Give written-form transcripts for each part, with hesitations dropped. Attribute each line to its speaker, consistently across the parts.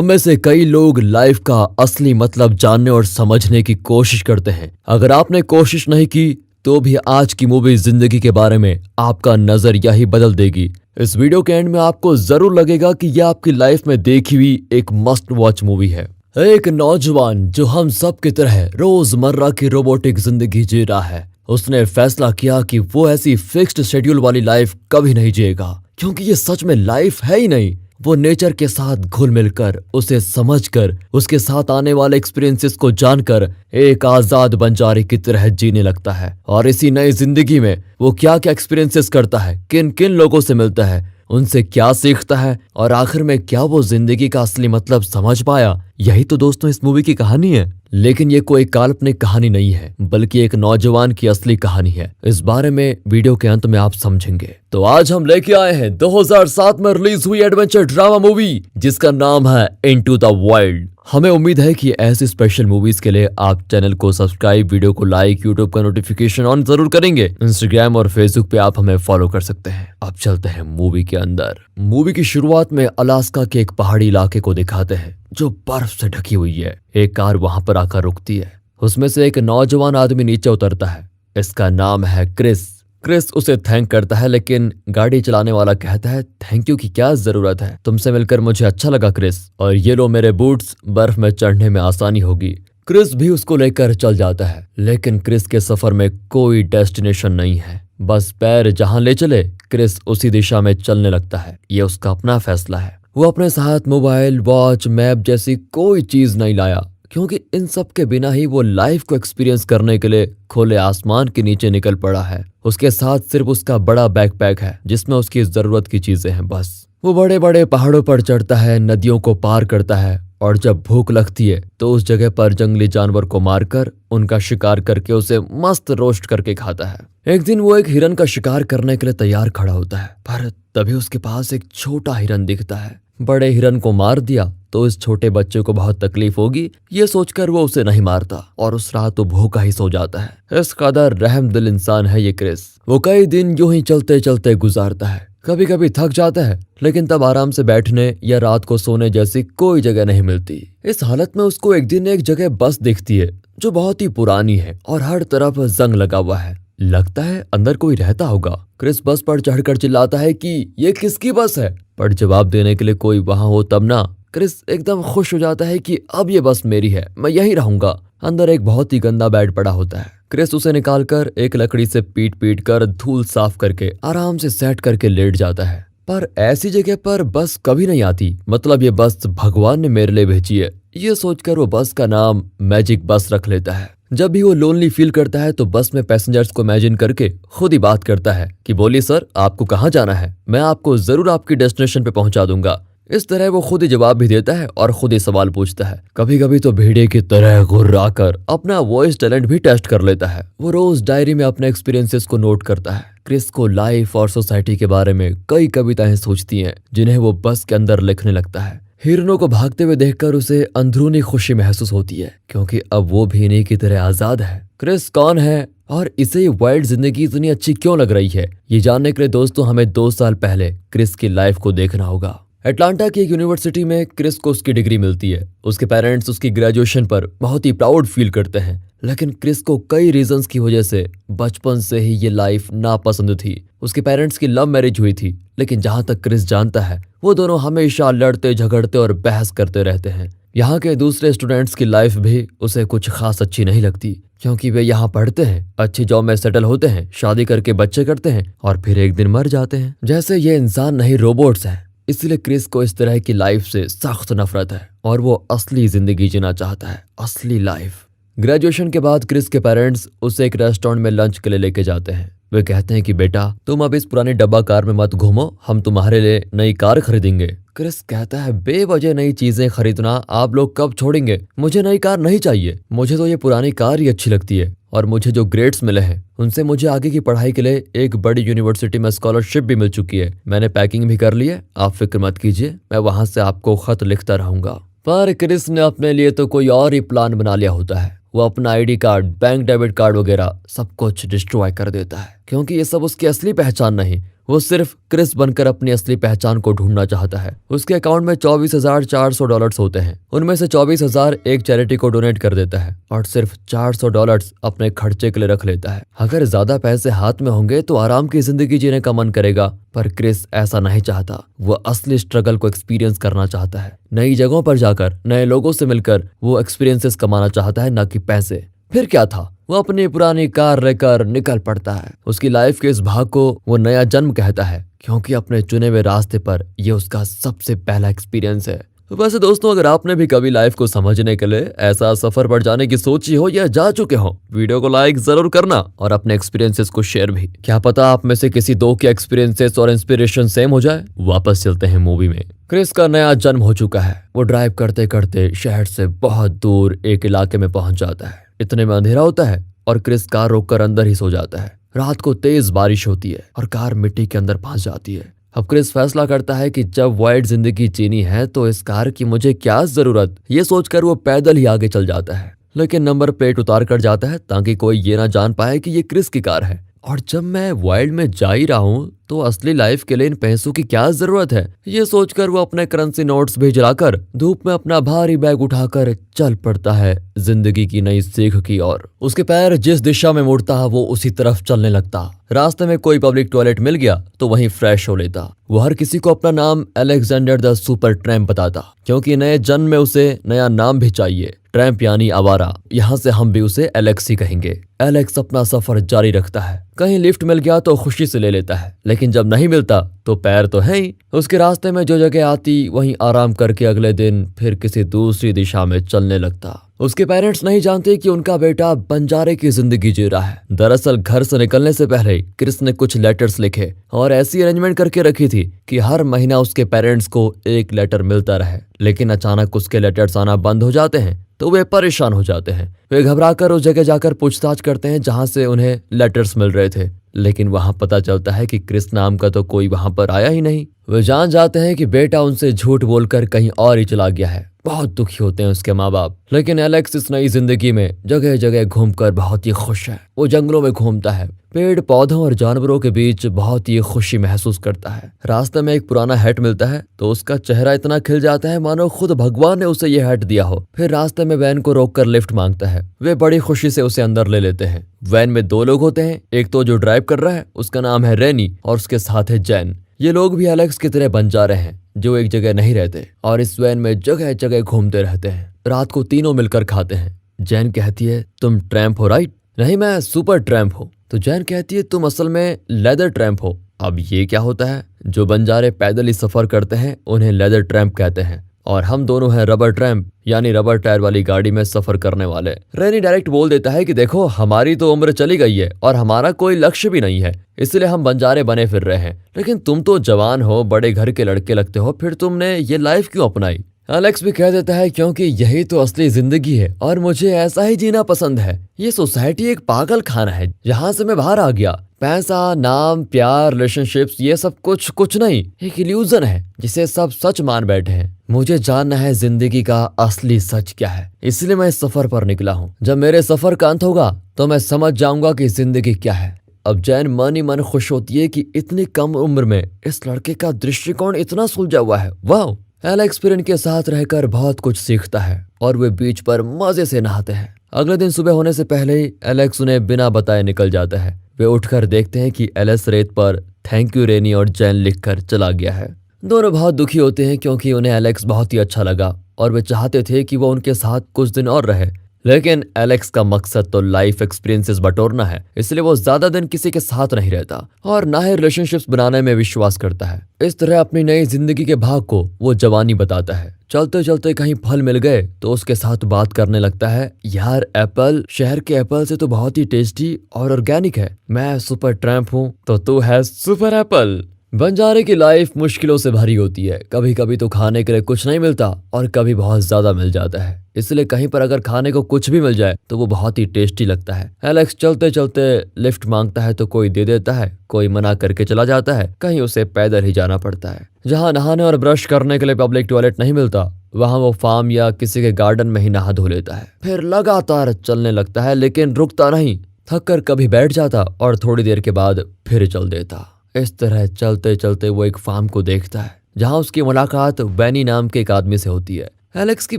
Speaker 1: उनमें से कई लोग लाइफ का असली मतलब जानने और समझने की कोशिश करते हैं। अगर आपने कोशिश नहीं की तो भी आज की मूवी जिंदगी के बारे में आपका नजरिया ही बदल देगी। इस वीडियो के एंड में आपको जरूर लगेगा कि यह आपकी लाइफ में देखी हुई एक मस्ट वॉच मूवी है। एक नौजवान जो हम सब की तरह रोजमर्रा की रोबोटिक जिंदगी जी रहा है, उसने फैसला किया कि वो ऐसी फिक्स्ड शेड्यूल वाली लाइफ कभी नहीं जिएगा, क्योंकि ये सच में लाइफ है ही नहीं। वो नेचर के साथ घुल मिलकर, उसे समझकर, उसके साथ आने वाले एक्सपीरियंसेस को जानकर एक आजाद बंजारे की तरह जीने लगता है। और इसी नई जिंदगी में वो क्या क्या एक्सपीरियंसेस करता है, किन किन लोगों से मिलता है, उनसे क्या सीखता है और आखिर में क्या वो जिंदगी का असली मतलब समझ पाया, यही तो दोस्तों इस मूवी की कहानी है। लेकिन ये कोई काल्पनिक कहानी नहीं है, बल्कि एक नौजवान की असली कहानी है। इस बारे में वीडियो के अंत में आप समझेंगे। तो आज हम लेके आए हैं 2007 में रिलीज हुई एडवेंचर ड्रामा मूवी जिसका नाम है इनटू द वाइल्ड। हमें उम्मीद है कि ऐसी स्पेशल मूवीज के लिए आप चैनल को सब्सक्राइब, वीडियो को लाइक, यूट्यूब का नोटिफिकेशन ऑन जरूर करेंगे। इंस्टाग्राम और फेसबुक पे आप हमें फॉलो कर सकते हैं। अब चलते हैं मूवी के अंदर। मूवी की शुरुआत में अलास्का के एक पहाड़ी इलाके को दिखाते हैं जो बर्फ से ढकी हुई है। एक कार वहां पर आकर रुकती है। उसमें से एक नौजवान आदमी नीचे उतरता है। इसका नाम है क्रिस। क्रिस उसे थैंक करता है, लेकिन गाड़ी चलाने वाला कहता है थैंक यू की क्या जरूरत है, तुमसे मिलकर मुझे अच्छा लगा क्रिस, और ये लो मेरे बूट्स, बर्फ में चढ़ने में आसानी होगी। क्रिस भी उसको लेकर चल जाता है, लेकिन क्रिस के सफर में कोई डेस्टिनेशन नहीं है, बस पैर जहां ले चले क्रिस उसी दिशा में चलने लगता है। ये उसका अपना फैसला है। वो अपने साथ मोबाइल, वॉच, मैप जैसी कोई चीज नहीं लाया, क्योंकि इन सब के बिना ही वो लाइफ को एक्सपीरियंस करने के लिए खुले आसमान के नीचे निकल पड़ा है। उसके साथ सिर्फ उसका बड़ा बैकपैक है जिसमें उसकी जरूरत की चीजें हैं बस। वो बड़े बड़े पहाड़ों पर चढ़ता है, नदियों को पार करता है, और जब भूख लगती है तो उस जगह पर जंगली जानवर को मारकर उनका शिकार करके उसे मस्त रोस्ट करके खाता है। एक दिन वो एक हिरन का शिकार करने के लिए तैयार खड़ा होता है, पर तभी उसके पास एक छोटा हिरन दिखता है। बड़े हिरन को मार दिया तो इस छोटे बच्चे को बहुत तकलीफ होगी, ये सोचकर वो उसे नहीं मारता और उस रात वो भूखा ही सो जाता है। इस कदर रहमदिल इंसान है ये क्रिस। वो कई दिन यूं ही चलते चलते गुजारता है। कभी कभी थक जाता है, लेकिन तब आराम से बैठने या रात को सोने जैसी कोई जगह नहीं मिलती। इस हालत में उसको एक दिन एक जगह बस दिखती है जो बहुत ही पुरानी है और हर तरफ जंग लगा हुआ है। लगता है अंदर कोई रहता होगा। क्रिस बस पर चढ़कर चिल्लाता है कि ये किसकी बस है, पर जवाब देने के लिए कोई वहां हो तब ना। क्रिस एकदम खुश हो जाता है कि अब ये बस मेरी है, मैं यहीं रहूंगा। अंदर एक बहुत ही गंदा बेड पड़ा होता है। क्रिस उसे निकालकर एक लकड़ी से पीट पीट कर धूल साफ करके आराम से सेट करके लेट जाता है। पर ऐसी जगह पर बस कभी नहीं आती, मतलब ये बस भगवान ने मेरे लिए भेजी है। ये सोचकर वो बस का नाम मैजिक बस रख लेता है। जब भी वो लोनली फील करता है तो बस में पैसेंजर्स को इमेजिन करके खुद ही बात करता है कि बोलिए सर, आपको कहाँ जाना है, मैं आपको जरूर आपकी डेस्टिनेशन पे पहुंचा दूंगा। इस तरह वो खुद ही जवाब भी देता है और खुद ही सवाल पूछता है। कभी कभी तो भेड़िए की तरह घुर्राकर अपना वॉइस टैलेंट भी टेस्ट कर लेता है। वो रोज डायरी में अपने एक्सपीरियंसेस को नोट करता है। क्रिस को लाइफ और सोसाइटी के बारे में कई कविताएं सोचती हैं, जिन्हें वो बस के अंदर लिखने लगता है। हिरनों को भागते हुए देखकर उसे अंदरूनी खुशी महसूस होती है, क्योंकि अब वो भी इन्हीं की तरह आजाद है। क्रिस कौन है और इसे वाइल्ड जिंदगी इतनी अच्छी क्यों लग रही है, ये जानने के लिए दोस्तों हमें 2 साल पहले क्रिस की लाइफ को देखना होगा। अटलांटा की एक यूनिवर्सिटी में क्रिस को उसकी डिग्री मिलती है। उसके पेरेंट्स उसकी ग्रेजुएशन पर बहुत ही प्राउड फील करते हैं, लेकिन क्रिस को कई रीजंस की वजह से बचपन से ही ये लाइफ नापसंद थी। उसके पेरेंट्स की लव मैरिज हुई थी, लेकिन जहां तक क्रिस जानता है वो दोनों हमेशा लड़ते झगड़ते और बहस करते रहते हैं। यहाँ के दूसरे स्टूडेंट्स की लाइफ भी उसे कुछ खास अच्छी नहीं लगती, क्योंकि वे यहाँ पढ़ते हैं, अच्छी जॉब में सेटल होते हैं, शादी करके बच्चे करते हैं और फिर एक दिन मर जाते हैं। जैसे ये इंसान नहीं रोबोट्स हैं। इसलिए क्रिस को इस तरह की लाइफ से सख्त नफरत है और वो असली जिंदगी जीना चाहता है, असली लाइफ। ग्रेजुएशन के बाद क्रिस के पेरेंट्स उसे एक रेस्टोरेंट में लंच के लिए लेके जाते हैं। वे कहते हैं कि बेटा तुम अब इस पुरानी डब्बा कार में मत घूमो, हम तुम्हारे लिए नई कार खरीदेंगे। क्रिस कहता है बेवजह नई चीजें खरीदना आप लोग कब छोड़ेंगे, मुझे नई कार नहीं चाहिए, मुझे तो ये पुरानी कार ही अच्छी लगती है और मुझे जो ग्रेड्स मिले हैं उनसे मुझे आगे की पढ़ाई के लिए एक बड़ी यूनिवर्सिटी में स्कॉलरशिप भी मिल चुकी है। मैंने पैकिंग भी कर ली है, आप फिक्र मत कीजिए, मैं वहां से आपको खत लिखता रहूंगा। पर क्रिस ने अपने लिए तो कोई और ही प्लान बना लिया होता है। वो अपना ID card, bank debit card वगैरह सब कुछ डिस्ट्रॉय कर देता है, क्योंकि ये सब उसकी असली पहचान नहीं, वो सिर्फ क्रिस बनकर अपनी असली पहचान को ढूंढना चाहता है। उसके अकाउंट में $24,400 होते हैं। उनमें से 24,000 एक चैरिटी को डोनेट कर देता है और सिर्फ $400 अपने खर्चे के लिए रख लेता है। अगर ज्यादा पैसे हाथ में होंगे तो आराम की जिंदगी जीने का मन करेगा, पर क्रिस ऐसा नहीं चाहता। वो असली स्ट्रगल को एक्सपीरियंस करना चाहता है। नई जगहों पर जाकर नए लोगों से मिलकर वो एक्सपीरियंसेस कमाना चाहता है, न कि पैसे। फिर क्या था, वो अपनी पुरानी कार लेकर निकल पड़ता है। उसकी लाइफ के इस भाग को वो नया जन्म कहता है, क्योंकि अपने चुने हुए रास्ते पर यह उसका सबसे पहला एक्सपीरियंस है। वैसे दोस्तों, अगर आपने भी कभी लाइफ को समझने के लिए ऐसा सफर पर जाने की सोची हो या जा चुके हो, वीडियो को लाइक जरूर करना और अपने एक्सपीरियंसेस को शेयर भी। क्या पता आप में से किसी दो के एक्सपीरियंसेस और इंस्पिरेशन सेम हो जाए। वापस चलते हैं मूवी में। क्रिस का नया जन्म हो चुका है। वो ड्राइव करते करते शहर से बहुत दूर एक इलाके में पहुंच जाता है। इतने में अंधेरा होता है और क्रिस कार रोककर अंदर ही सो जाता है। रात को तेज बारिश होती है और कार मिट्टी के अंदर फंस जाती है। अब क्रिस फैसला करता है कि जब वाइल्ड जिंदगी जीनी है तो इस कार की मुझे क्या जरूरत, ये सोचकर वो पैदल ही आगे चल जाता है। लेकिन नंबर प्लेट उतार कर जाता है ताकि कोई ये ना जान पाए कि ये क्रिस की कार है। और जब मैं वाइल्ड में जा ही रहा हूँ तो असली लाइफ के लिए इन पैसों की क्या जरूरत है, ये सोचकर वो अपने करेंसी नोट्स भी जलाकर धूप में अपना भारी बैग उठाकर चल पड़ता है जिंदगी की नई सीख की ओर। उसके पैर जिस दिशा में मुड़ता वो उसी तरफ चलने लगता। रास्ते में कोई पब्लिक टॉयलेट मिल गया तो वहीं फ्रेश हो लेता। वो हर किसी को अपना नाम अलेक्जेंडर द सुपर ट्रैम्प बताता, क्योंकि नए जन्म में उसे नया नाम भी चाहिए। ट्रैम्प यानी आवारा, यहाँ से हम भी उसे एलेक्स ही कहेंगे। एलेक्स अपना सफर जारी रखता है। कहीं लिफ्ट मिल गया तो खुशी से ले लेता है, लेकिन जब नहीं मिलता तो पैर तो है ही। उसके रास्ते में जो जगह आती वहीं आराम करके अगले दिन फिर किसी दूसरी दिशा में चलने लगता। उसके पेरेंट्स नहीं जानते कि उनका बेटा बंजारे की जिंदगी जी रहा है। दरअसल घर से निकलने से पहले ही क्रिस ने कुछ लेटर्स लिखे और ऐसी अरेंजमेंट करके रखी थी कि हर महीना उसके पेरेंट्स को एक लेटर मिलता रहे। लेकिन अचानक उसके लेटर्स आना बंद हो जाते हैं तो वे परेशान हो जाते हैं। वे घबराकर उस जगह जाकर पूछताछ करते हैं जहां से उन्हें लेटर्स मिल रहे थे, लेकिन वहां पता चलता है कि क्रिस नाम का तो कोई वहां पर आया ही नहीं। वे जान जाते हैं कि बेटा उनसे झूठ बोलकर कहीं और ही चला गया है। बहुत दुखी होते हैं उसके माँ बाप। लेकिन एलेक्स इस नई जिंदगी में जगह जगह घूमकर बहुत ही खुश है। वो जंगलों में घूमता है, पेड़ पौधों और जानवरों के बीच बहुत ही खुशी महसूस करता है। रास्ते में एक पुराना हैट मिलता है तो उसका चेहरा इतना खिल जाता है मानो खुद भगवान ने उसे यह हैट दिया हो। फिर रास्ते में वैन को रोककर लिफ्ट मांगता है। वे बड़ी खुशी से उसे अंदर ले लेते हैं। वैन में दो लोग होते हैं, एक तो जो ड्राइव कर रहा है उसका नाम है रेनी और उसके साथ है जैन। ये लोग भी एलेक्स की तरह बंजारे हैं जो एक जगह नहीं रहते और इस वैन में जगह जगह घूमते रहते हैं। रात को तीनों मिलकर खाते हैं। जैन कहती है, तुम ट्रैम्प हो राइट? नहीं, मैं सुपर ट्रैम्प हूँ। तो जैन कहती है, तुम असल में लेदर ट्रैम्प हो। अब ये क्या होता है? जो बंजारे पैदल ही सफर करते हैं उन्हें लेदर ट्रैम्प कहते हैं और हम दोनों हैं रबर ट्रैम्प, यानी रबर टायर वाली गाड़ी में सफर करने वाले। रेनी डायरेक्ट बोल देता है कि देखो, हमारी तो उम्र चली गई है और हमारा कोई लक्ष्य भी नहीं है, इसलिए हम बंजारे बने फिर रहे हैं। लेकिन तुम तो जवान हो, बड़े घर के लड़के लगते हो, फिर तुमने ये लाइफ क्यों अपनाई? एलेक्स भी कह देता है, क्योंकि यही तो असली जिंदगी है और मुझे ऐसा ही जीना पसंद है। ये सोसाइटी एक पागल खाना है जहाँ से मैं बाहर आ गया। पैसा, नाम, प्यार, रिलेशनशिप्स, ये सब कुछ नहीं, एक इल्यूजन है जिसे सब सच मान बैठे हैं। मुझे जानना है जिंदगी का असली सच क्या है, इसलिए मैं इस सफर पर निकला हूँ। जब मेरे सफर का अंत होगा तो मैं समझ जाऊंगा कि जिंदगी क्या है। अब जैन मन ही मन खुश होती है कि इतनी कम उम्र में इस लड़के का दृष्टिकोण इतना सुलझा हुआ है। वाह! एलेक्स फिर इनके साथ रहकर बहुत कुछ सीखता है और वे बीच पर मजे से नहाते हैं। अगले दिन सुबह होने से पहले ही एलेक्स उन्हें बिना बताए निकल जाता है। वे उठकर देखते हैं कि एलेक्स रेत पर थैंक यू रेनी और जैन लिखकर चला गया है। दोनों बहुत दुखी होते हैं क्योंकि उन्हें एलेक्स बहुत ही अच्छा लगा और वे चाहते थे कि वो उनके साथ कुछ दिन और रहे। लेकिन एलेक्स का मकसद तो लाइफ एक्सपीरियंसेस बटोरना है, इसलिए वो ज्यादा दिन किसी के साथ नहीं रहता और ना ही रिलेशनशिप्स बनाने में विश्वास करता है। इस तरह अपनी नई जिंदगी के भाग को वो जवानी बताता है। चलते चलते कहीं फल मिल गए तो उसके साथ बात करने लगता है, यार एप्पल शहर के एप्पल से तो बहुत ही टेस्टी और ऑर्गेनिक है। मैं सुपर ट्रैम्प हूँ तो तू है सुपर एप्पल। बंजारे की लाइफ मुश्किलों से भरी होती है। कभी कभी तो खाने के लिए कुछ नहीं मिलता और कभी बहुत ज्यादा मिल जाता है, इसलिए कहीं पर अगर खाने को कुछ भी मिल जाए तो वो बहुत ही टेस्टी लगता है। एलेक्स चलते चलते लिफ्ट मांगता है तो कोई दे देता है, कोई मना करके चला जाता है, कहीं उसे पैदल ही जाना पड़ता है। जहाँ नहाने और ब्रश करने के लिए पब्लिक टॉयलेट नहीं मिलता वहाँ वो फार्म या किसी के गार्डन में ही नहा धो लेता है। फिर लगातार चलने लगता है लेकिन रुकता नहीं, थक कर कभी बैठ जाता और थोड़ी देर के बाद फिर चल देता। इस तरह चलते चलते वो एक फार्म को देखता है जहां उसकी मुलाकात वैनी नाम के एक आदमी से होती है। एलेक्स की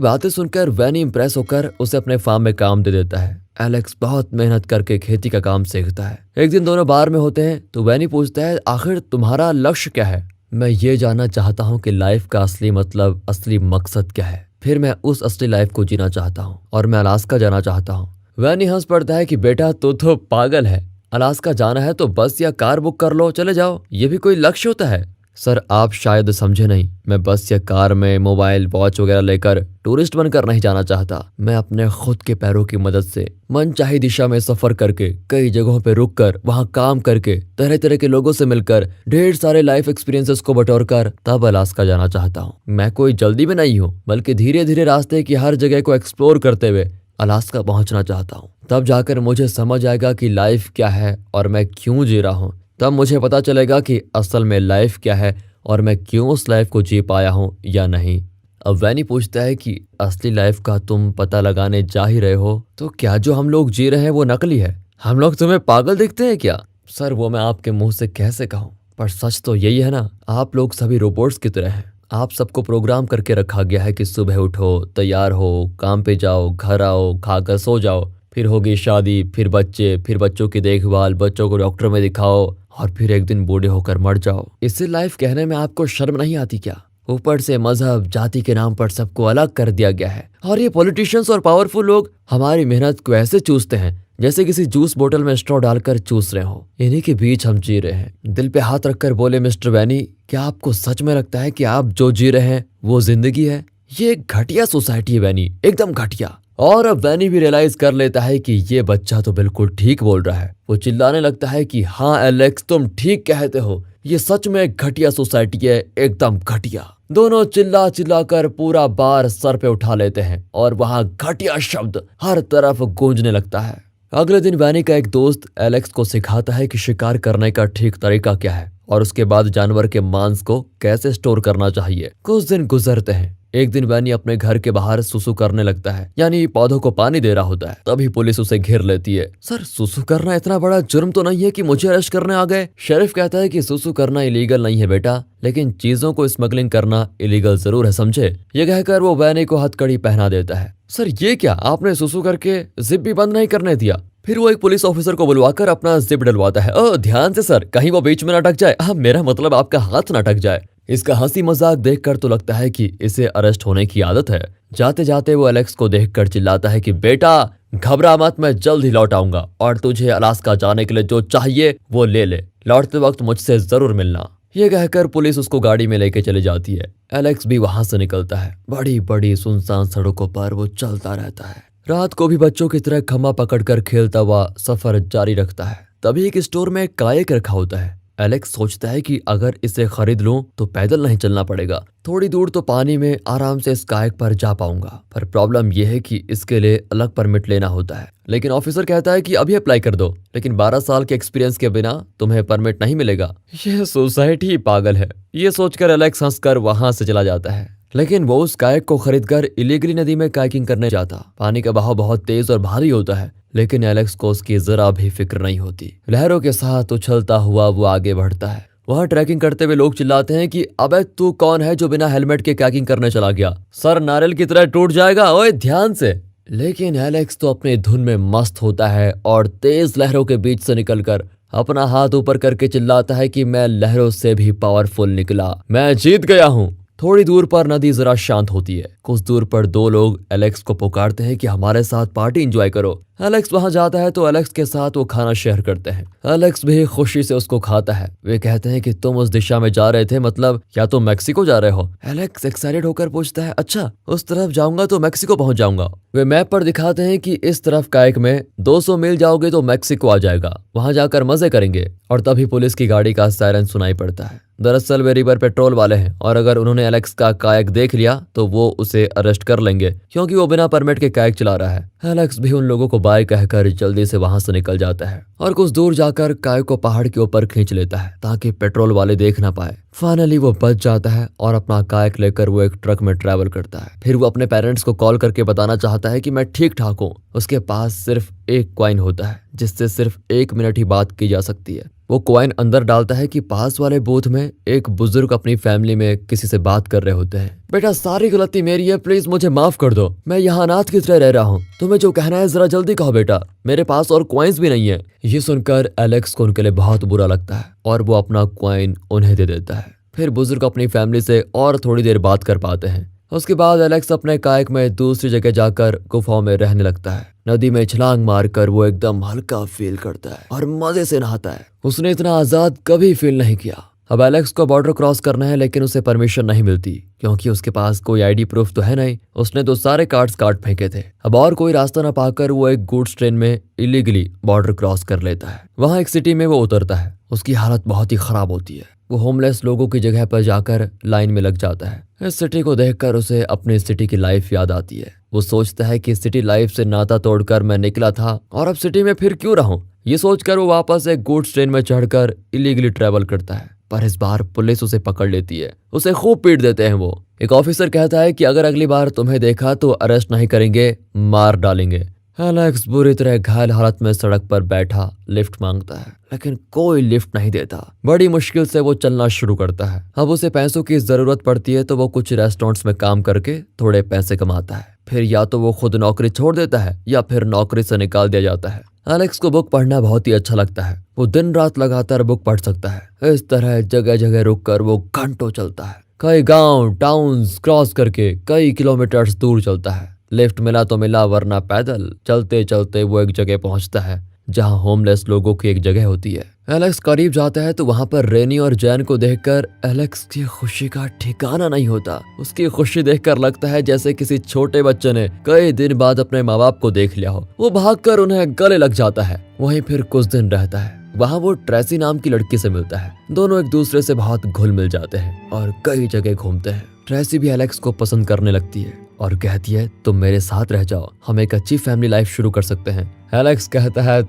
Speaker 1: बातें सुनकर वैनी इंप्रेस होकर उसे अपने फार्म में काम दे देता है। एलेक्स बहुत मेहनत करके खेती का काम सीखता है। एक दिन दोनों बार में होते हैं तो वैनी पूछता है, आखिर तुम्हारा लक्ष्य क्या है? मैं ये जानना चाहता हूँ कि लाइफ का असली मतलब, असली मकसद क्या है। फिर मैं उस असली लाइफ को जीना चाहता हूँ और मैं अलास्का जाना चाहता हूँ। वैनी हंस पड़ता है कि बेटा तू तो पागल है, अलास्का जाना है तो बस या कार बुक कर लो, चले जाओ, ये भी कोई लक्ष्य होता है? सर आप शायद समझे नहीं, मैं बस या कार में मोबाइल वॉच वगैरह लेकर टूरिस्ट बनकर नहीं जाना चाहता। मैं अपने खुद के पैरों की मदद से मनचाही दिशा में सफर करके, कई जगहों पे रुक कर, वहाँ काम करके, तरह तरह के लोगों से मिलकर, ढेर सारे लाइफ एक्सपीरियंसेस को बटोर कर तब अलास्का जाना चाहता हूँ। मैं कोई जल्दी में नहीं हूँ, बल्कि धीरे धीरे रास्ते की हर जगह को एक्सप्लोर करते हुए अलास्का पहुंचना चाहता हूँ। तब जाकर मुझे समझ आएगा कि लाइफ क्या है और मैं क्यों जी रहा हूँ। तब मुझे पता चलेगा कि असल में लाइफ क्या है और मैं क्यों उस लाइफ को जी पाया हूँ या नहीं। अब वैनी पूछता है कि असली लाइफ का तुम पता लगाने जा ही रहे हो, तो क्या जो हम लोग जी रहे हैं वो नकली है? हम लोग तुम्हें पागल दिखते हैं क्या? सर वो मैं आपके मुंह से कैसे कहूँ, पर सच तो यही है ना, आप लोग सभी रोबोट्स की तरह हैं। आप सबको प्रोग्राम करके रखा गया है कि सुबह उठो, तैयार हो, काम पे जाओ, घर आओ, खाकर सो जाओ, फिर होगी शादी, फिर बच्चे, फिर बच्चों की देखभाल, बच्चों को डॉक्टर में दिखाओ और फिर एक दिन बूढ़े होकर मर जाओ। इससे लाइफ कहने में आपको शर्म नहीं आती क्या? ऊपर से मजहब, जाति के नाम पर सबको अलग कर दिया गया है और ये पॉलिटिशियंस और पावरफुल लोग हमारी मेहनत को ऐसे चूसते हैं जैसे किसी जूस बोतल में स्ट्रॉ डालकर चूस रहे हो। इन्हीं के बीच हम जी रहे हैं। दिल पे हाथ रखकर बोले मिस्टर वैनी, क्या आपको सच में लगता है कि आप जो जी रहे हैं वो जिंदगी है? ये एक घटिया सोसाइटी है वैनी, एकदम घटिया। और अब वैनी भी रियलाइज कर लेता है कि ये बच्चा तो बिल्कुल ठीक बोल रहा है। वो चिल्लाने लगता है कि हाँ एलेक्स, तुम ठीक कहते हो, ये सच में एक घटिया सोसाइटी है, एकदम घटिया। दोनों चिल्ला चिल्ला कर पूरा बार सर पे उठा लेते हैं और वहां घटिया शब्द हर तरफ गूंजने लगता है। अगले दिन वैनी का एक दोस्त एलेक्स को सिखाता है कि शिकार करने का ठीक तरीका क्या है और उसके बाद जानवर के मांस को कैसे स्टोर करना चाहिए। कुछ दिन गुजरते हैं। एक दिन वैनी अपने घर के बाहर सुसु करने लगता है, यानी पौधों को पानी दे रहा होता है। तभी पुलिस उसे घेर लेती है। सर सुसु करना इतना बड़ा जुर्म तो नहीं है कि मुझे अरेस्ट करने आ गए? शेरिफ कहता है कि सुसु करना इलीगल नहीं है बेटा, लेकिन चीजों को स्मगलिंग करना इलीगल जरूर है, समझे? ये कहकर वो वैनी को हथकड़ी पहना देता है। सर ये क्या, आपने सुसु करके जिप भी बंद नहीं करने दिया? फिर वो एक पुलिस ऑफिसर को बुलवाकर अपना जिप डलवाता है। ओ ध्यान से सर, कहीं वो बीच में ना अटक जाए। मेरा मतलब आपका हाथ ना अटक जाए। इसका हंसी मजाक देखकर तो लगता है कि इसे अरेस्ट होने की आदत है। जाते जाते वो एलेक्स को देखकर चिल्लाता है कि बेटा घबरा मत, मैं जल्द ही लौट आऊंगा और तुझे अलास्का जाने के लिए जो चाहिए वो ले ले। लौटते वक्त मुझसे जरूर मिलना। ये कहकर पुलिस उसको गाड़ी में लेके चली जाती है। एलेक्स भी वहां से निकलता है। बड़ी बड़ी सुनसान सड़कों पर वो चलता रहता है। रात को भी बच्चों की तरह खम्मा पकड़कर खेलता हुआ सफर जारी रखता है। तभी एक स्टोर में एक कायक रखा होता है। एलेक्स सोचता है कि अगर इसे खरीद लूं तो पैदल नहीं चलना पड़ेगा, थोड़ी दूर तो पानी में आराम से इस कायक पर जा पाऊंगा। पर प्रॉब्लम यह है कि इसके लिए अलग परमिट लेना होता है। लेकिन ऑफिसर कहता है कि अभी अप्लाई कर दो, लेकिन 12 साल के एक्सपीरियंस के बिना तुम्हें परमिट नहीं मिलेगा। यह सोसाइटी ही पागल है, ये सोचकर एलेक्स हंसकर वहां से चला जाता है। लेकिन वो उस कायक को खरीदकर इलीगली नदी में कायकिंग करने जाता। पानी का बहाव बहुत तेज और भारी होता है, लेकिन एलेक्स को उसकी जरा भी फिक्र नहीं होती। लहरों के साथ उछलता हुआ वो आगे बढ़ता है। वहाँ ट्रैकिंग करते हुए लोग चिल्लाते हैं कि अबे तू कौन है जो बिना हेलमेट के कायकिंग करने चला गया? सर नारियल की तरह टूट जाएगा, ओए ध्यान से। लेकिन एलेक्स तो अपने धुन में मस्त होता है और तेज लहरों के बीच से निकलकर अपना हाथ ऊपर करके चिल्लाता है कि मैं लहरों से भी पावरफुल निकला, मैं जीत गया हूँ। थोड़ी दूर पर नदी जरा शांत होती है। कुछ दूर पर दो लोग एलेक्स को पुकारते हैं कि हमारे साथ पार्टी एंजॉय करो। एलेक्स वहां जाता है तो एलेक्स के साथ वो खाना शेयर करते हैं। एलेक्स भी खुशी से उसको खाता है। वे कहते हैं कि तुम उस दिशा में जा रहे थे, मतलब क्या तुम मैक्सिको जा रहे हो? एलेक्स एक्साइटेड होकर पूछता है, अच्छा उस तरफ जाऊंगा तो मैक्सिको पहुंच जाऊंगा। वे मैप पर दिखाते हैं कि इस तरफ कायक में 200 मील जाओगे तो मैक्सिको आ जाएगा, वहां जाकर मजे करेंगे। और तभी पुलिस की गाड़ी का सायरन सुनाई पड़ता है। दरअसल वे रिवर पेट्रोल वाले हैं और अगर उन्होंने एलेक्स का कायक देख लिया तो वो उसे अरेस्ट कर लेंगे, क्योंकि वो बिना परमिट के कायक चला रहा है। एलेक्स भी उन लोगों को बाय कहकर जल्दी से वहां से निकल जाता है और कुछ दूर जाकर कायक को पहाड़ के ऊपर खींच लेता है ताकि पेट्रोल वाले देख ना पाए। फाइनली वो बच जाता है और अपना कायक लेकर वो एक ट्रक में ट्रैवल करता है। फिर वो अपने पेरेंट्स को कॉल करके बताना चाहता है कि मैं ठीक ठाक हूँ। उसके पास सिर्फ एक कॉइन होता है जिससे सिर्फ 1 मिनट ही बात की जा सकती है। वो कॉइन अंदर डालता है कि पास वाले बूथ में एक बुजुर्ग अपनी फैमिली में किसी से बात कर रहे होते हैं। बेटा सारी गलती मेरी है, प्लीज मुझे माफ कर दो, मैं यहाँ अनाथ की तरह रह रहा हूँ, तुम्हें जो कहना है जरा जल्दी कहो बेटा, मेरे पास और कॉइन्स भी नहीं है। ये सुनकर एलेक्स को उनके लिए बहुत बुरा लगता है और वो अपना कॉइन उन्हें दे देता है। फिर बुजुर्ग अपनी फैमिली से और थोड़ी देर बात कर पाते हैं। उसके बाद एलेक्स अपने कायक में दूसरी जगह जाकर गुफाओं में रहने लगता है। नदी में छलांग मारकर वो एकदम हल्का फील करता है और मजे से नहाता है। उसने इतना आजाद कभी फील नहीं किया। अब एलेक्स को बॉर्डर क्रॉस करना है, लेकिन उसे परमिशन नहीं मिलती क्योंकि उसके पास कोई आईडी प्रूफ तो है नहीं। उसने तो सारे कार्ड्स काट फेंके थे। अब और कोई रास्ता न पाकर वो एक गुड्स ट्रेन में इलीगली बॉर्डर क्रॉस कर लेता है। वहां एक सिटी में वो उतरता है। उसकी हालत बहुत ही खराब होती है। वो होमलेस लोगों की जगह पर जाकर लाइन में लग जाता है। इस सिटी को देखकर उसे अपनी सिटी की लाइफ याद आती है। वो सोचता है कि सिटी लाइफ से नाता तोड़कर मैं निकला था और अब सिटी में फिर क्यों रहूं। ये सोचकर वो वापस एक गुड्स ट्रेन में चढ़कर इलीगली ट्रेवल करता है, पर इस बार पुलिस उसे पकड़ लेती है। उसे खूब पीट देते हैं वो। एक ऑफिसर कहता है कि अगर अगली बार तुम्हें देखा तो अरेस्ट नहीं करेंगे, मार डालेंगे। एलेक्स बुरी तरह घायल हालत में सड़क पर बैठा लिफ्ट मांगता है, लेकिन कोई लिफ्ट नहीं देता। बड़ी मुश्किल से वो चलना शुरू करता है। अब उसे पैसों की जरूरत पड़ती है तो वो कुछ रेस्टोरेंट्स में काम करके थोड़े पैसे कमाता है। फिर या तो वो खुद नौकरी छोड़ देता है या फिर नौकरी से निकाल दिया जाता है। एलेक्स को बुक पढ़ना बहुत ही अच्छा लगता है। वो दिन रात लगातार बुक पढ़ सकता है। इस तरह जगह जगह रुककर वो घंटों चलता है। कई गांव टाउन्स क्रॉस करके कई किलोमीटर्स दूर चलता है। लिफ्ट मिला तो मिला, वरना पैदल चलते चलते वो एक जगह पहुंचता है जहां होमलेस लोगों की एक जगह होती है। एलेक्स करीब जाता है तो वहां पर रेनी और जैन को देखकर एलेक्स की खुशी का ठिकाना नहीं होता। उसकी खुशी देखकर लगता है जैसे किसी छोटे बच्चे ने कई दिन बाद अपने माँ बाप को देख लिया हो। वो भागकर उन्हें गले लग जाता है। वहीं फिर कुछ दिन रहता है। वहाँ वो ट्रेसी नाम की लड़की से मिलता है। दोनों एक दूसरे से बहुत घुल मिल जाते हैं और कई जगह घूमते हैं। ट्रेसी भी एलेक्स को पसंद करने लगती है और कहती है तुम मेरे साथ रह जाओ, हम एक अच्छी फैमिली लाइफ शुरू कर सकते हैं। एलेक्स कहता है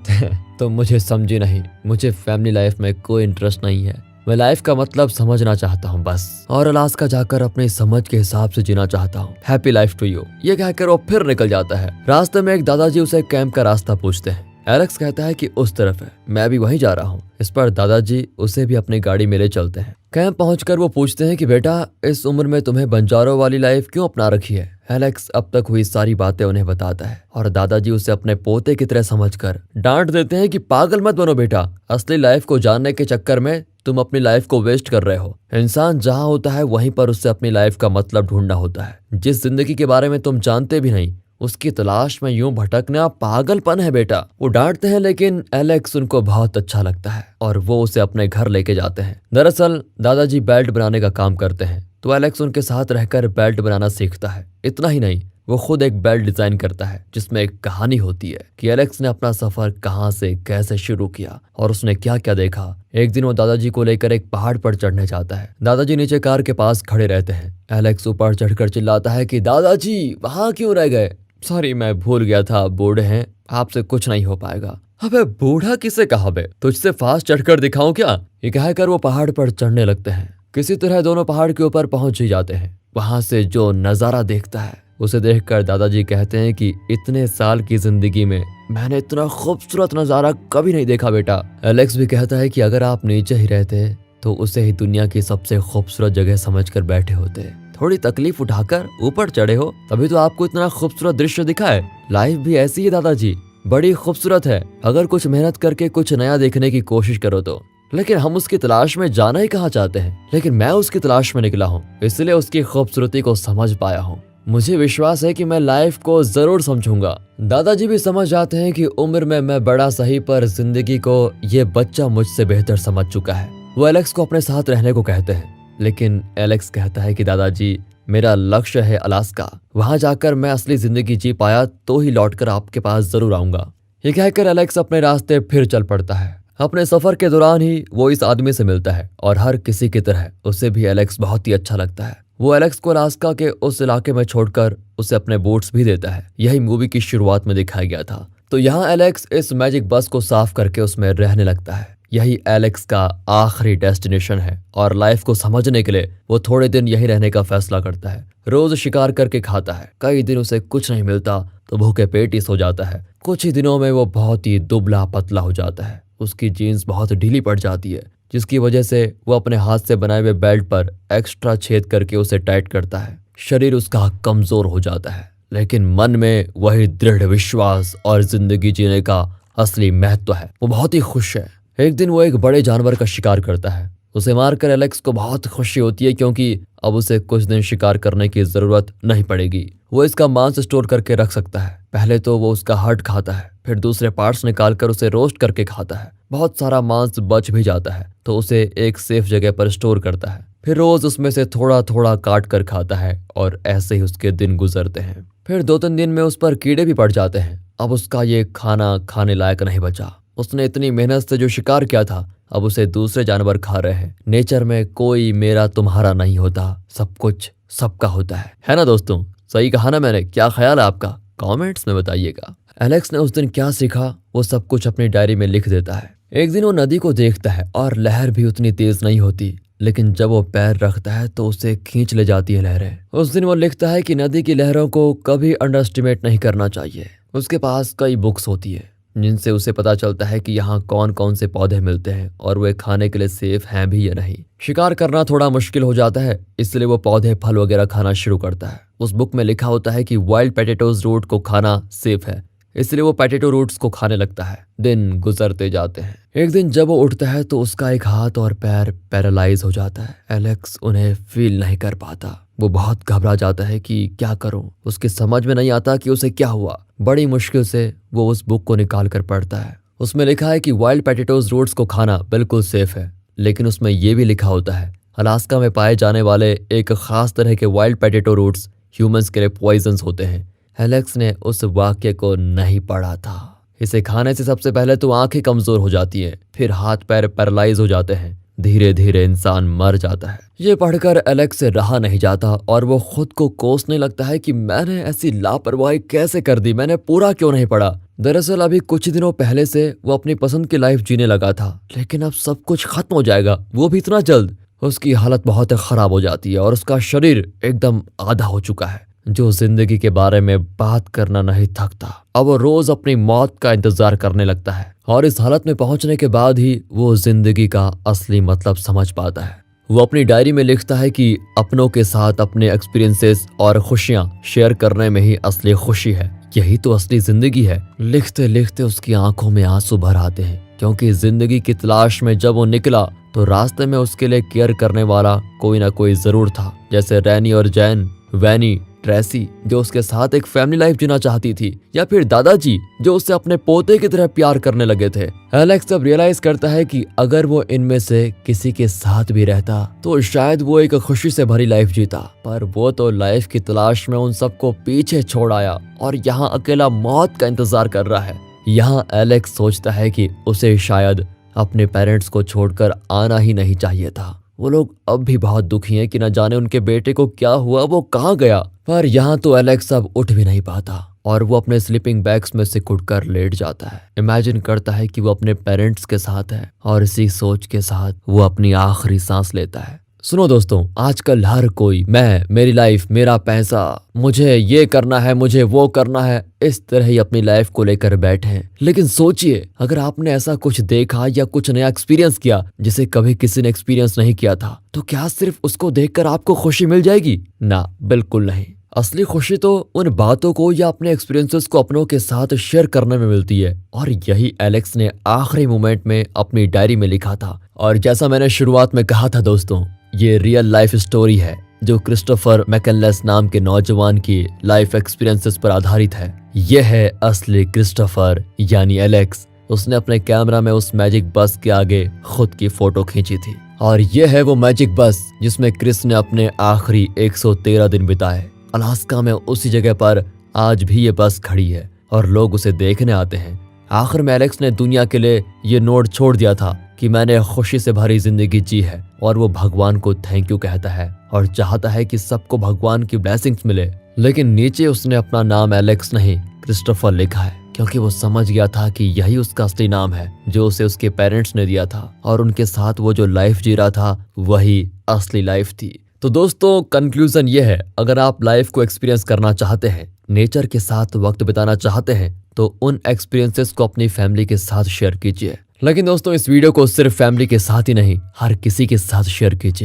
Speaker 1: तुम मुझे समझी नहीं, मुझे फैमिली लाइफ में कोई इंटरेस्ट नहीं है, मैं लाइफ का मतलब समझना चाहता हूँ बस, और अलास्का जाकर अपनी समझ के हिसाब से जीना चाहता हूँ। Happy life to you. ये कहकर वो फिर निकल जाता है। रास्ते में एक दादाजी उसे कैंप का रास्ता पूछते हैं। एलेक्स कहता है कि उस तरफ है, मैं भी वहीं जा रहा हूँ। इस पर दादाजी उसे भी अपनी गाड़ी में ले चलते हैं। कैंप पहुंचकर वो पूछते हैं कि बेटा इस उम्र में तुम्हें बंजारों वाली लाइफ क्यों अपना रखी है। एलेक्स अब तक हुई सारी बातें उन्हें बताता है और दादाजी उसे अपने पोते की तरह समझकर डांट देते हैं कि पागल मत बनो बेटा, असली लाइफ को जानने के चक्कर में तुम अपनी लाइफ को वेस्ट कर रहे हो। इंसान जहाँ होता है वहीं पर उससे अपनी लाइफ का मतलब ढूंढना होता है। जिस जिंदगी के बारे में तुम जानते भी नहीं उसकी तलाश में यूं भटकना पागलपन है बेटा। वो डांटते हैं लेकिन एलेक्स उनको बहुत अच्छा लगता है और वो उसे अपने घर लेके जाते हैं। दरअसल दादाजी बेल्ट बनाने का काम करते हैं तो एलेक्स उनके साथ रहकर बेल्ट बनाना सीखता है। इतना ही नहीं, वो खुद एक बेल्ट डिजाइन करता है जिसमें एक कहानी होती है कि एलेक्स ने अपना सफर कहां से कैसे शुरू किया और उसने क्या क्या देखा। एक दिन वो दादाजी को लेकर एक पहाड़ पर चढ़ने जाता है। दादाजी नीचे कार के पास खड़े रहते हैं। एलेक्स ऊपर चढ़कर चिल्लाता है कि दादाजी वहां क्यों रह गए। सॉरी मैं भूल गया था, बूढ़े हैं, आपसे कुछ नहीं हो पाएगा। अबे बूढ़ा किसे कहा बे, तुझसे फास्ट चढ़कर दिखाऊं क्या। ये कहकर वो पहाड़ पर चढ़ने लगते हैं। किसी तरह दोनों पहाड़ के ऊपर पहुंच ही जाते हैं। वहां से जो नजारा देखता है उसे देखकर दादाजी कहते हैं कि इतने साल की जिंदगी में मैंने इतना खूबसूरत नजारा कभी नहीं देखा बेटा। एलेक्स भी कहता है कि अगर आप नीचे ही रहते तो उसे ही दुनिया की सबसे खूबसूरत जगह समझकर बैठे होते। थोड़ी तकलीफ उठाकर ऊपर चढ़े हो तभी तो आपको इतना खूबसूरत दृश्य दिखा है। लाइफ भी ऐसी है दादाजी, बड़ी खूबसूरत है अगर कुछ मेहनत करके कुछ नया देखने की कोशिश करो तो। लेकिन हम उसकी तलाश में जाना ही कहाँ चाहते हैं, लेकिन मैं उसकी तलाश में निकला हूँ, इसलिए उसकी खूबसूरती को समझ पाया हूँ। मुझे विश्वास है कि मैं लाइफ को जरूर समझूंगा। दादाजी भी समझ जाते हैं कि उम्र में मैं बड़ा सही पर जिंदगी को ये बच्चा मुझसे बेहतर समझ चुका है। वो एलेक्स को अपने साथ रहने को कहते हैं, लेकिन एलेक्स कहता है कि दादाजी मेरा लक्ष्य है अलास्का, वहां जाकर मैं असली जिंदगी जी पाया तो ही लौटकर आपके पास जरूर आऊंगा। ये कहकर एलेक्स अपने रास्ते फिर चल पड़ता है। अपने सफर के दौरान ही वो इस आदमी से मिलता है और हर किसी की तरह उसे भी एलेक्स बहुत ही अच्छा लगता है। वो एलेक्स को अलास्का के उस इलाके में छोड़कर उसे अपने बूट्स भी देता है। यही मूवी की शुरुआत में दिखाया गया था। तो यहाँ एलेक्स इस मैजिक बस को साफ करके उसमें रहने लगता है। यही एलेक्स का आखिरी डेस्टिनेशन है और लाइफ को समझने के लिए वो थोड़े दिन यही रहने का फैसला करता है। रोज शिकार करके खाता है। कई दिन उसे कुछ नहीं मिलता तो भूखे पेट ही सो जाता है। कुछ ही दिनों में वो बहुत ही दुबला पतला हो जाता है। उसकी जीन्स बहुत ढीली पड़ जाती है, जिसकी वजह से वो अपने हाथ से बनाए हुए बेल्ट पर एक्स्ट्रा छेद करके उसे टाइट करता है। शरीर उसका कमजोर हो जाता है, लेकिन मन में वही दृढ़ विश्वास और जिंदगी जीने का असली महत्व है। वो बहुत ही खुश है। एक दिन वो एक बड़े जानवर का शिकार करता है। उसे मारकर एलेक्स को बहुत खुशी होती है, क्योंकि अब उसे कुछ दिन शिकार करने की जरूरत नहीं पड़ेगी। वो इसका मांस स्टोर करके रख सकता है। पहले तो वो उसका हार्ट खाता है, फिर दूसरे पार्ट्स निकालकर उसे रोस्ट करके खाता है। बहुत सारा मांस बच भी जाता है तो उसे एक सेफ जगह पर स्टोर करता है। फिर रोज उसमें से थोड़ा थोड़ा काट कर खाता है और ऐसे ही उसके दिन गुजरते हैं। फिर 2-3 दिन में उस पर कीड़े भी पड़ जाते हैं। अब उसका ये खाना खाने लायक नहीं बचा। उसने इतनी मेहनत से जो शिकार किया था, अब उसे दूसरे जानवर खा रहे हैं। नेचर में कोई मेरा तुम्हारा नहीं होता, सब कुछ सबका होता है ना दोस्तों? सही कहा ना मैंने? क्या ख्याल है आपका? कमेंट्स में बताइएगा। एलेक्स ने उस दिन क्या सीखा वो सब कुछ अपनी डायरी में लिख देता है। एक दिन वो नदी को देखता है और लहर भी उतनी तेज नहीं होती, लेकिन जब वो पैर रखता है तो उसे खींच ले जाती है लहरें। उस दिन वो लिखता है कि नदी की लहरों को कभी अंडरएस्टिमेट नहीं करना चाहिए। उसके पास कई बुक्स होती है जिनसे उसे पता चलता है कि यहाँ कौन कौन से पौधे मिलते हैं और वे खाने के लिए सेफ हैं भी या नहीं। शिकार करना थोड़ा मुश्किल हो जाता है, इसलिए वो पौधे फल वगैरह खाना शुरू करता है। उस बुक में लिखा होता है कि वाइल्ड पोटैटोज रूट को खाना सेफ है, इसलिए वो पोटैटो रूट्स को खाने लगता है। दिन गुजरते जाते हैं। एक दिन जब वो उठता है तो उसका एक हाथ और पैर पैरालाइज हो जाता है। एलेक्स उन्हें फील नहीं कर पाता। वो बहुत घबरा जाता है कि क्या करूं। उसके समझ में नहीं आता कि उसे क्या हुआ। बड़ी मुश्किल से वो उस बुक को निकाल कर पढ़ता है। उसमें लिखा है कि वाइल्ड पोटैटोज रूट्स को खाना बिल्कुल सेफ है, लेकिन उसमें यह भी लिखा होता है अलास्का में पाए जाने वाले एक खास तरह के वाइल्ड पोटैटो रूट्स ह्यूमंस के लिए पॉइजन्स होते हैं। एलेक्स ने उस वाक्य को नहीं पढ़ा था। इसे खाने से सबसे पहले तो आंखें कमजोर हो जाती हैं, फिर हाथ पैर पैरालाइज हो जाते हैं, धीरे धीरे इंसान मर जाता है। ये पढ़कर एलेक्स से रहा नहीं जाता और वो खुद को कोसने लगता है कि मैंने ऐसी लापरवाही कैसे कर दी, मैंने पूरा क्यों नहीं पढ़ा। दरअसल अभी कुछ दिनों पहले से वो अपनी पसंद की लाइफ जीने लगा था, लेकिन अब सब कुछ खत्म हो जाएगा, वो भी इतना जल्द। उसकी हालत बहुत खराब हो जाती है और उसका शरीर एकदम आधा हो चुका है। जो जिंदगी के बारे में बात करना नहीं थकता। अब वो रोज अपनी मौत का इंतजार करने लगता है और इस हालत में पहुंचने के बाद ही वो जिंदगी का असली मतलब समझ पाता है। वो अपनी डायरी में लिखता है कि अपनों के साथ अपने एक्सपीरियंसेस और खुशियां शेयर करने में ही असली खुशी है, यही तो असली जिंदगी है। लिखते लिखते उसकी आंखों में आंसू भर आते हैं, क्योंकि जिंदगी की तलाश में जब वो निकला तो रास्ते में उसके लिए केयर करने वाला कोई ना कोई जरूर था। जैसे रैनी और जैन, वैनी, ट्रेसी जो उसके साथ एक फैमिली लाइफ जीना चाहती थी, या फिर दादाजी जो उससे अपने पोते की तरह प्यार करने लगे थे। एलेक्स अब रियलाइज करता है कि अगर वो इनमें से किसी के साथ भी रहता तो शायद वो एक खुशी से भरी लाइफ जीता, पर वो तो लाइफ की तलाश में उन सबको पीछे छोड़ आया और यहाँ अकेला मौत का इंतजार कर रहा है। यहाँ एलेक्स सोचता है कि उसे शायद अपने पेरेंट्स को छोड़कर आना ही नहीं चाहिए था। वो लोग अब भी बहुत दुखी हैं कि न जाने उनके बेटे को क्या हुआ, वो कहाँ गया। पर यहाँ तो एलेक्स अब उठ भी नहीं पाता और वो अपने स्लीपिंग बैग्स में से उठकर लेट जाता है। इमेजिन करता है कि वो अपने पेरेंट्स के साथ है और इसी सोच के साथ वो अपनी आखिरी सांस लेता है। सुनो दोस्तों, आजकल हर कोई मैं, मेरी लाइफ, मेरा पैसा, मुझे ये करना है, मुझे वो करना है, इस तरह ही अपनी लाइफ को लेकर बैठे हैं। लेकिन सोचिए, अगर आपने ऐसा कुछ देखा या कुछ नया एक्सपीरियंस किया जिसे कभी किसी ने एक्सपीरियंस नहीं किया था, तो क्या सिर्फ उसको देखकर आपको खुशी मिल जाएगी? ना, बिल्कुल नहीं। असली खुशी तो उन बातों को या अपने एक्सपीरियंसेस को अपनों के साथ शेयर करने में मिलती है, और यही एलेक्स ने आखिरी मोमेंट में अपनी डायरी में लिखा था। और जैसा मैंने शुरुआत में कहा था दोस्तों, ये रियल लाइफ स्टोरी है जो क्रिस्टोफर मैकलेस नाम के नौजवान की लाइफ एक्सपीरियंसेस पर आधारित है। यह है असली क्रिस्टोफर यानी एलेक्स। उसने अपने कैमरा में उस मैजिक बस के आगे खुद की फोटो खींची थी, और यह है वो मैजिक बस जिसमें क्रिस ने अपने आखिरी 113 दिन बिताए। अलास्का में उसी जगह पर आज भी ये बस खड़ी है और लोग उसे देखने आते हैं। आखिर में एलेक्स ने दुनिया के लिए ये नोट छोड़ दिया था कि मैंने खुशी से भरी जिंदगी जी है, और वो भगवान को थैंक यू कहता है और चाहता है कि सबको भगवान की ब्लेसिंग्स मिले। लेकिन नीचे उसने अपना नाम एलेक्स नहीं क्रिस्टोफर लिखा है, क्योंकि वो समझ गया था कि यही उसका असली नाम है जो उसे उसके पेरेंट्स ने दिया था, और उनके साथ वो जो लाइफ जी रहा था वही असली लाइफ थी। तो दोस्तों, कंक्लूजन ये है, अगर आप लाइफ को एक्सपीरियंस करना चाहते हैं, नेचर के साथ वक्त बिताना चाहते हैं, तो उन एक्सपीरियंसेस को अपनी फैमिली के साथ शेयर कीजिए। लेकिन दोस्तों इस वीडियो को सिर्फ फैमिली के साथ ही नहीं, हर किसी के साथ शेयर कीजिए।